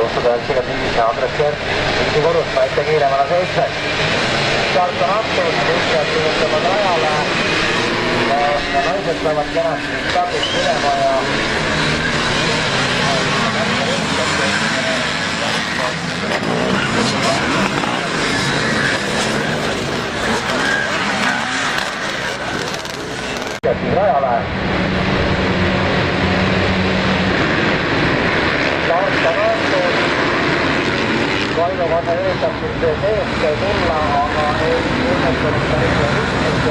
uskuda, et siin on mingi adresser, mingi korrus, vaid kiiremale 7. Sealt on antud, lihtsalt üritavad rajale ja naised peavad kenasti stardist minema ja siis rajale. Start on antud. Kaino Kanne üritab siis seest tulla, aga ei õnnestunud päris rühmid.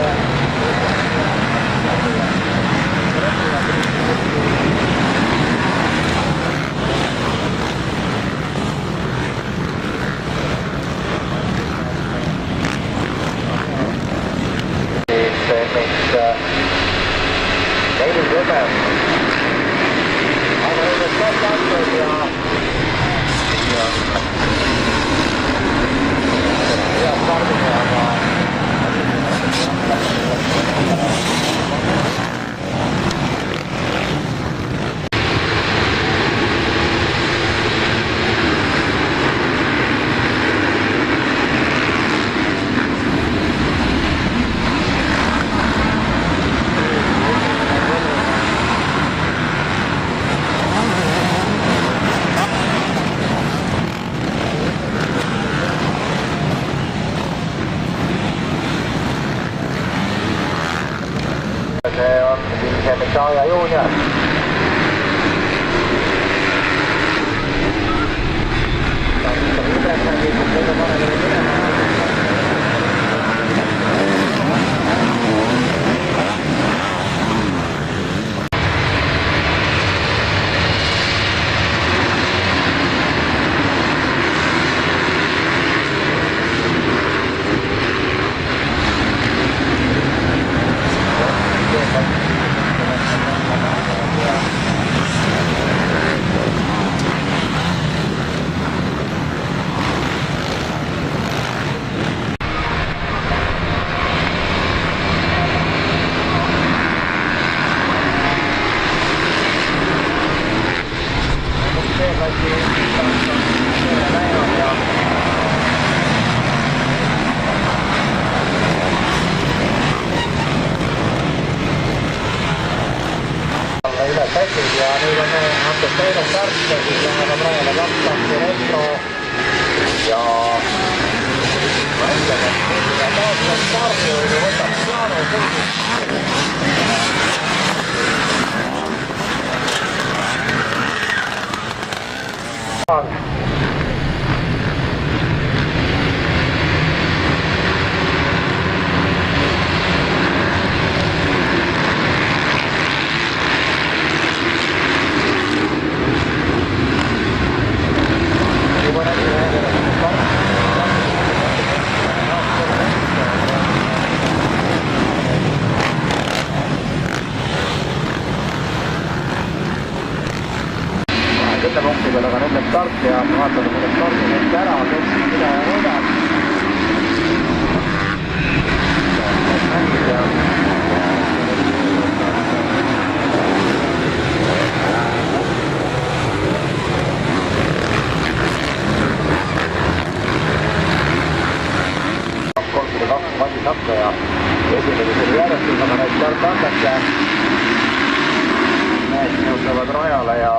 See on siis Messiah Junior. Ja nüüd on antud teine start, siis läheb rajale Lapslangi retro ja ma ütlen, et taastab stardi või võtab Jaanu sõidist. Punkti peal, aga nüüd läks start ja vaatame, kuidas stardi nüüd ära, kes mida võidab. Kolmside kaks massi tappa ja esimene selle järjestus, aga nüüd start antakse. Mehed jõudlevad rajale ja